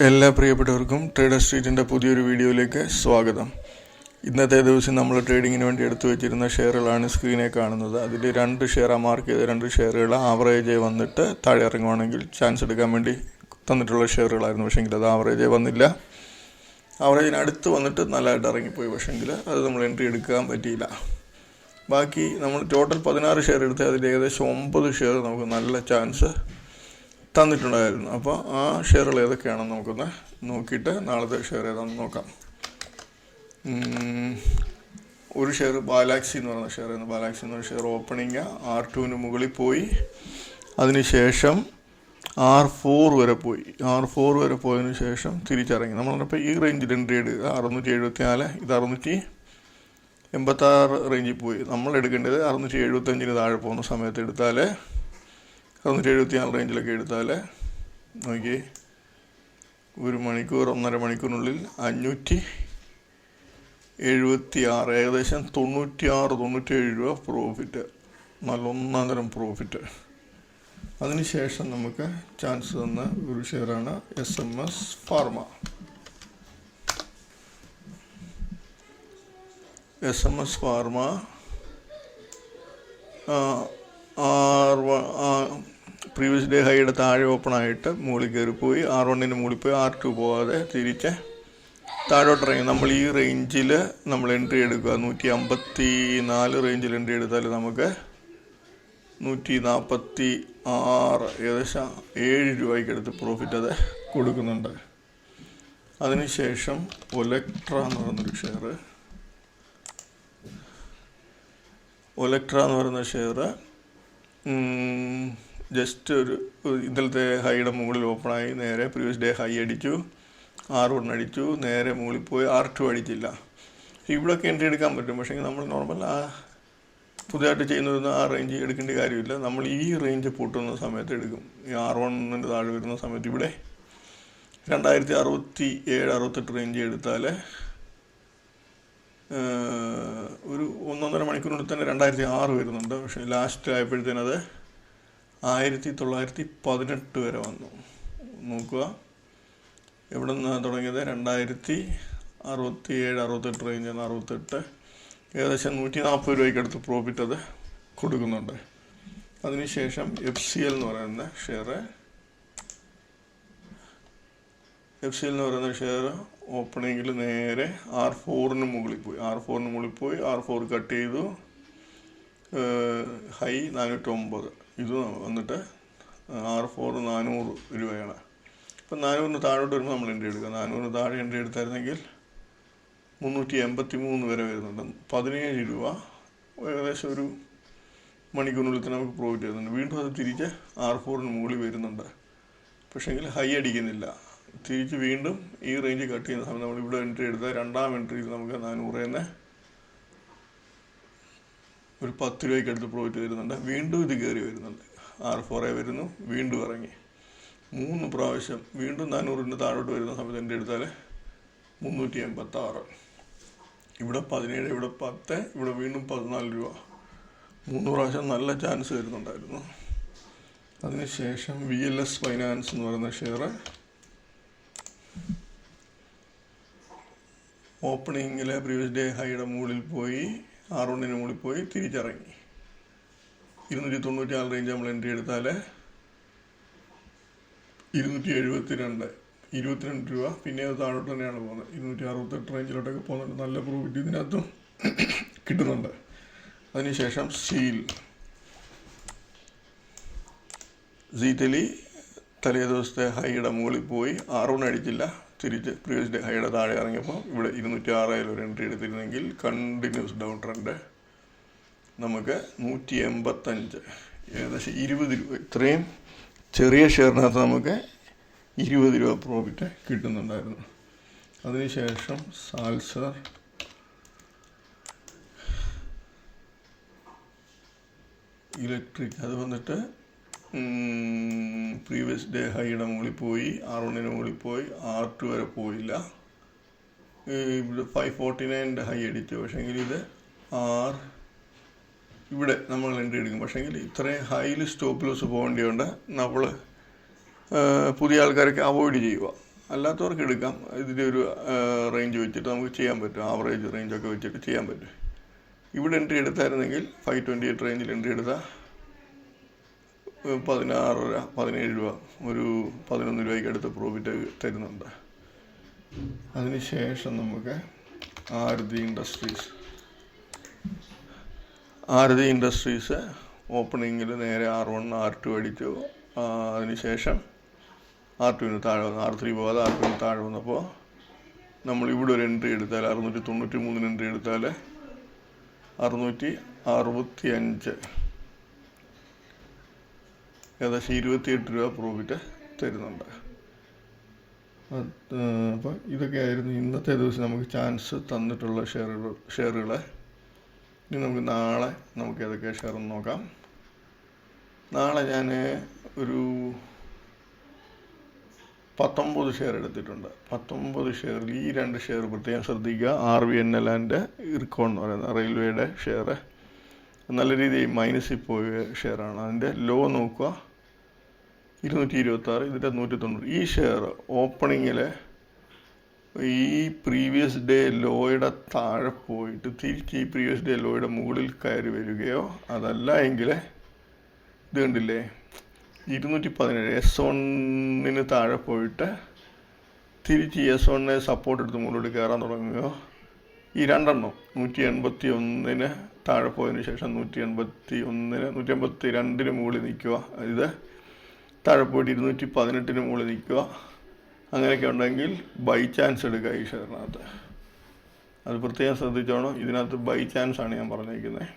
എല്ലാ പ്രിയപ്പെട്ടവർക്കും ട്രേഡർ സ്ട്രീറ്റിൻ്റെ പുതിയൊരു വീഡിയോയിലേക്ക് സ്വാഗതം. ഇന്നത്തെ ദിവസം നമ്മൾ ട്രേഡിങ്ങിന് വേണ്ടി എടുത്തു വെച്ചിരുന്ന ഷെയറുകളാണ് സ്ക്രീനിൽ കാണുന്നത്. അതിൽ 2 ഷെയറാണ് മാർക്ക് ചെയ്ത 2 ഷെയറുകൾ ആവറേജ് വന്നിട്ട് താഴെ ഇറങ്ങുവാണെങ്കിൽ ചാൻസ് എടുക്കാൻ വേണ്ടി തന്നിട്ടുള്ള ഷെയറുകളായിരുന്നു. പക്ഷേങ്കിൽ അത് ആവറേജ് വന്നില്ല. ആവറേജിന് അടുത്ത് വന്നിട്ട് നല്ലതായിട്ട് ഇറങ്ങിപ്പോയി. പക്ഷേങ്കിൽ അത് നമ്മൾ എൻട്രി എടുക്കാൻ പറ്റിയില്ല. ബാക്കി നമ്മൾ ടോട്ടൽ 16 ഷെയർ എടുത്ത് അതിൽ ഏകദേശം 9 ഷെയർ നമുക്ക് നല്ല ചാൻസ് തന്നിട്ടുണ്ടായിരുന്നു. അപ്പോൾ ആ ഷെയറുകൾ ഏതൊക്കെയാണെന്ന് നമുക്കൊന്ന് നോക്കിയിട്ട് നാളത്തെ ഷെയർ ഏതാണെന്ന് നോക്കാം. ഒരു ഷെയർ ബാലാക്സി എന്ന് പറയുന്ന ഷെയറായിരുന്നു. ബാലാക്സി എന്ന് പറയുന്ന ഷെയർ ഓപ്പണിങ് R2 മുകളിൽ പോയി, അതിനുശേഷം R4 വരെ പോയി. R4 വരെ പോയതിനു ശേഷം തിരിച്ചിറങ്ങി. നമ്മൾ പറഞ്ഞപ്പോൾ ഈ റേഞ്ചിൽ എൻട്രി എടുക്കുക 674, ഇത് 686 റേഞ്ചിൽ പോയി. നമ്മൾ എടുക്കേണ്ടത് 675 താഴെ പോകുന്ന സമയത്ത് എടുത്താൽ 674 റേഞ്ചിലൊക്കെ എടുത്താൽ നോക്കി 1 മണിക്കൂർ 1.5 മണിക്കൂറിനുള്ളിൽ 576, ഏകദേശം 96-97 രൂപ പ്രോഫിറ്റ്, നല്ല ഒന്നാന്തരം പ്രോഫിറ്റ്. അതിനുശേഷം നമുക്ക് ചാൻസ് തന്ന ഒരു ഷെയറാണ് SMS pharma. SMS pharma previous day ഹൈയുടെ താഴെ ഓപ്പണായിട്ട് മുകളിൽ കയറിപ്പോയി. R1 മുകളിൽ പോയി, R2 പോകാതെ തിരിച്ച് താഴോട്ടിറങ്ങി. നമ്മൾ ഈ റേഞ്ചിൽ നമ്മൾ എൻട്രി എടുക്കുക 154 റേഞ്ചിൽ എൻട്രി എടുത്താൽ നമുക്ക് 146, ഏകദേശം 7 രൂപയ്ക്ക് അടുത്ത് പ്രോഫിറ്റ് അത് കൊടുക്കുന്നുണ്ട്. അതിനുശേഷം ഒലക്ട്ര എന്ന് പറയുന്നൊരു ഷെയർ, ഒലക്ട്ര എന്ന് പറയുന്ന ഷെയർ ജസ്റ്റ് ഒരു ഇന്നലത്തെ ഹൈയുടെ മുകളിൽ ഓപ്പണായി നേരെ പ്രീവിയസ് ഡേ ഹൈ അടിച്ചു, R1 അടിച്ചു, നേരെ മുകളിൽ പോയി, R2 അടിച്ചില്ല. ഇവിടെയൊക്കെ എൻട്രി എടുക്കാൻ പറ്റും. പക്ഷേ നമ്മൾ നോർമൽ പുതിയതായിട്ട് ചെയ്യുന്ന ആ റേഞ്ച് എടുക്കേണ്ട കാര്യമില്ല. നമ്മൾ ഈ റേഞ്ച് പൊട്ടുന്ന സമയത്ത് എടുക്കും. ഈ R1 താഴെ വരുന്ന സമയത്ത് ഇവിടെ 2067-68 റേഞ്ച് എടുത്താൽ ഒരു 1.5 മണിക്കൂറിനുള്ളിൽ തന്നെ 2006 വരുന്നുണ്ട്. പക്ഷേ ലാസ്റ്റ് ആയപ്പോഴത്തേനത് 1918 വരെ വന്നു. നോക്കുക, എവിടെ നിന്നാണ് തുടങ്ങിയത്? 2067-68 റേഞ്ചാണ്. 68, ഏകദേശം 140 രൂപയ്ക്ക് അടുത്ത് പ്രോഫിറ്റ് അത് കൊടുക്കുന്നുണ്ട്. അതിനുശേഷം FCL എന്ന് പറയുന്ന ഷെയർ, FCL എന്ന് പറയുന്ന ഷെയർ ഓപ്പണിങ്ങിൽ നേരെ R4 മുകളിൽ പോയി. R4 കട്ട് ചെയ്തു, ഹൈ 409. ഇത് വന്നിട്ട് R4 400 രൂപയാണ്. ഇപ്പം 400 താഴോട്ട് വരുമ്പോൾ നമ്മൾ എൻട്രി എടുക്കുക. 400 താഴെ എൻട്രി എടുത്തായിരുന്നെങ്കിൽ 383 വരെ വരുന്നുണ്ട്. 17 രൂപ ഏകദേശം ഒരു മണിക്കൂറിനുള്ളിൽ തന്നെ നമുക്ക് പ്രോഫിറ്റ് വരുന്നുണ്ട്. വീണ്ടും അത് തിരിച്ച് R4 മുകളിൽ വരുന്നുണ്ട്. പക്ഷേങ്കിൽ ഹൈ അടിക്കുന്നില്ല. തിരിച്ച് വീണ്ടും ഈ റേഞ്ച് കട്ട് ചെയ്യുന്ന സമയത്ത് നമ്മൾ ഇവിടെ എൻട്രി എടുത്താൽ രണ്ടാം എൻട്രിയിൽ നമുക്ക് 400 ഒരു 10 രൂപയ്ക്ക് അടുത്ത് പ്രോഫിറ്റ് വരുന്നുണ്ട്. വീണ്ടും ഇത് കയറി വരുന്നുണ്ട്. R4 വരുന്നു, വീണ്ടും ഇറങ്ങി 3 പ്രാവശ്യം വീണ്ടും 400 താഴോട്ട് വരുന്ന സമയത്ത് എൻട്രി എടുത്താൽ 386, ഇവിടെ 17, ഇവിടെ 10, ഇവിടെ വീണ്ടും 14 രൂപ. 3 പ്രാവശ്യം നല്ല ചാൻസ് വരുന്നുണ്ടായിരുന്നു. അതിനുശേഷം VLS ഫൈനാൻസ് എന്ന് പറയുന്ന ഷെയർ ഓപ്പണിങ്ങിലെ പ്രീവിയസ് ഡേ ഹൈയുടെ മുകളിൽ പോയി, R1 മുകളിൽ പോയി, തിരിച്ചിറങ്ങി 294 റേഞ്ച് നമ്മൾ എൻട്രി എടുത്താൽ 272 രൂപ. പിന്നെ അത് താഴോട്ട് തന്നെയാണ് പോകുന്നത്. 268 റേഞ്ചിലോട്ടൊക്കെ പോകുന്നുണ്ട്. നല്ല പ്രോഫിറ്റ് ഇതിനകത്തും കിട്ടുന്നുണ്ട്. അതിനുശേഷം സീറ്റലി തലേ ദിവസത്തെ ഹൈയുടെ മുകളിൽ പോയി, R1 അടിച്ചില്ല, തിരിച്ച് പ്രീവിയസ് ഡേ ഹൈയുടെ താഴെ ഇറങ്ങിയപ്പോൾ ഇവിടെ 206 ഒരു എൻട്രി എടുത്തിരുന്നെങ്കിൽ കണ്ടിന്യൂസ് ഡൗൺ ട്രെൻഡ് നമുക്ക് 185, ഏകദേശം 20 രൂപ. ഇത്രയും ചെറിയ ഷെയറിനകത്ത് നമുക്ക് 20 രൂപ പ്രോഫിറ്റ് കിട്ടുന്നുണ്ടായിരുന്നു. അതിനുശേഷം സാൽസർ ഇലക്ട്രിക്, അത് വന്നിട്ട് പ്രീവിയസ് ഡേ ഹൈയുടെ മുകളിൽ പോയി, R1 മുകളിൽ പോയി, R2 വരെ പോയില്ല. ഇവിടെ 549 ഹൈ അടിച്ചു. പക്ഷേങ്കിൽ ഇത് ഇവിടെ നമ്മൾ എൻട്രി എടുക്കും. പക്ഷേങ്കിൽ ഇത്രയും ഹൈയിൽ സ്റ്റോപ്പ് ലോസ് പോകേണ്ടതുകൊണ്ട് നമ്മൾ പുതിയ ആൾക്കാരൊക്കെ അവോയ്ഡ് ചെയ്യുക. അല്ലാത്തവർക്ക് എടുക്കാം. ഇതിൻ്റെ ഒരു റേഞ്ച് വെച്ചിട്ട് നമുക്ക് ചെയ്യാൻ പറ്റും, ആവറേജ് റേഞ്ചൊക്കെ വെച്ചിട്ട് ചെയ്യാൻ പറ്റും. ഇവിടെ എൻട്രി എടുത്തായിരുന്നെങ്കിൽ 528 റേഞ്ചിൽ എൻട്രി എടുത്താൽ 16 17 രൂപ, ഒരു 11 രൂപയ്ക്ക് അടുത്ത് പ്രോഫിറ്റ് തരുന്നുണ്ട്. അതിനുശേഷം നമുക്ക് ആരതി ഇൻഡസ്ട്രീസ് ഓപ്പണിങ്ങിൽ നേരെ R1 R2 അടിച്ചു. അതിനുശേഷം R2 താഴെ വന്നു, R3 പോകാതെ R2 താഴെ വന്നപ്പോൾ നമ്മളിവിടെ ഒരു എൻട്രി എടുത്താൽ 693 എൻട്രി എടുത്താൽ 665, ഏകദേശം 28 രൂപ പ്രോഫിറ്റ് തരുന്നുണ്ട്. അപ്പോൾ ഇതൊക്കെയായിരുന്നു ഇന്നത്തെ ദിവസം നമുക്ക് ചാൻസ് തന്നിട്ടുള്ള ഷെയറുകൾ. ഇനി നമുക്ക് നാളെ ഏതൊക്കെ ഷെയർ എന്ന് നോക്കാം. നാളെ ഞാൻ ഒരു 19 ഷെയർ എടുത്തിട്ടുണ്ട്. 19 ഷെയറിൽ ഈ 2 ഷെയർ പ്രത്യേകം ശ്രദ്ധിക്കുക. RVNL ആൻഡ് ഇർക്കോൺ എന്ന് പറയുന്ന റെയിൽവേയുടെ ഷെയർ നല്ല രീതിയിൽ മൈനസിൽ പോയ ഷെയറാണ്. അതിൻ്റെ ലോ നോക്കുക 226, ഇതിൻ്റെ 190. ഈ ഷെയർ ഓപ്പണിങ്ങിൽ ഈ പ്രീവിയസ് ഡേ ലോയുടെ താഴെ പോയിട്ട് തിരിച്ച് ഈ പ്രീവിയസ് ഡേ ലോയുടെ മുകളിൽ കയറി വരികയോ, അതല്ല എങ്കിൽ ഇത് കണ്ടില്ലേ 217 S1 താഴെ പോയിട്ട് തിരിച്ച് S1 സപ്പോർട്ട് എടുത്ത് മുകളിലോട്ട് കയറാൻ തുടങ്ങുകയോ, ഈ 2 181 താഴെ പോയതിന് ശേഷം 182 മുകളിൽ നിൽക്കുക, ഇത് താഴെ പോയിട്ട് 218 മുകളിൽ നിൽക്കുക, അങ്ങനെയൊക്കെ ഉണ്ടെങ്കിൽ ബൈ ചാൻസ് എടുക്കുക ഈ ഷെയറിനകത്ത്. അത് പ്രത്യേകം ശ്രദ്ധിച്ചോണം. ഇതിനകത്ത് ബൈ ചാൻസ് ആണ് ഞാൻ പറഞ്ഞിരിക്കുന്നത്.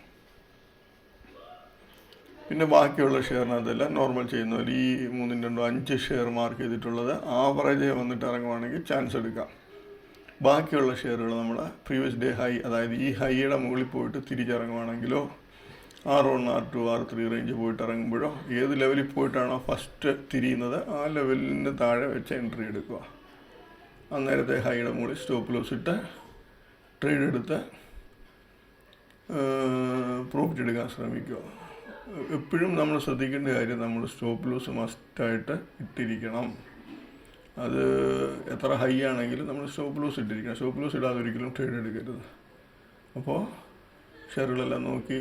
പിന്നെ ബാക്കിയുള്ള ഷെയറിനകത്തെല്ലാം നോർമൽ ചെയ്യുന്ന പോലെ ഈ 3, 2, 5 ഷെയർ മാർക്ക് ചെയ്തിട്ടുള്ളത് ആവറേജ് വന്നിട്ട് ഇറങ്ങുവാണെങ്കിൽ ചാൻസ് എടുക്കാം. ബാക്കിയുള്ള ഷെയറുകൾ നമ്മൾ പ്രീവിയസ് ഡേ ഹൈ, അതായത് ഈ ഹൈയുടെ മുകളിൽ പോയിട്ട് തിരിച്ചിറങ്ങുവാണെങ്കിലോ, R1 R2 R3 റേഞ്ച് പോയിട്ട് ഇറങ്ങുമ്പോഴോ, ഏത് ലെവലിൽ പോയിട്ടാണോ ഫസ്റ്റ് തിരിയുന്നത് ആ ലെവലിന് താഴെ വെച്ച് എൻട്രി എടുക്കുക. അന്നേരത്തെ ഹൈയുടെ മുകളിൽ സ്റ്റോപ്പ് ലോസ് ഇട്ട് ട്രേഡ് എടുത്ത് പ്രോഫിറ്റ് എടുക്കാൻ ശ്രമിക്കുക. എപ്പോഴും നമ്മൾ ശ്രദ്ധിക്കേണ്ട കാര്യം, നമ്മൾ സ്റ്റോപ്പ് ലോസ് മസ്റ്റായിട്ട് ഇട്ടിരിക്കണം. അത് എത്ര ഹൈ ആണെങ്കിലും നമ്മൾ സ്റ്റോപ്പ് ലോസ് ഇട്ടിരിക്കണം. സ്റ്റോപ്പ് ലോസ് ഇടാതെ ഒരിക്കലും ട്രേഡ് എടുക്കരുത്. അപ്പോൾ ഷെയറുകളെല്ലാം നോക്കി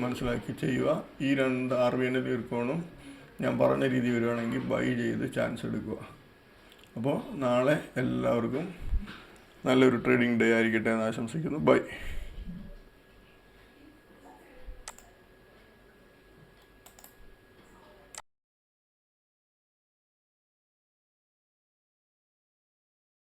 മനസ്സിലാക്കി ചെയ്യുക. ഈ 2 RVNL ഇർക്കോണും ഞാൻ പറഞ്ഞ രീതി വരുവാണെങ്കിൽ ബൈ ചെയ്ത് ചാൻസ് എടുക്കുക. അപ്പോൾ നാളെ എല്ലാവർക്കും നല്ലൊരു ട്രേഡിംഗ് ഡേ ആയിരിക്കട്ടെ എന്ന് ആശംസിക്കുന്നു. ബൈ.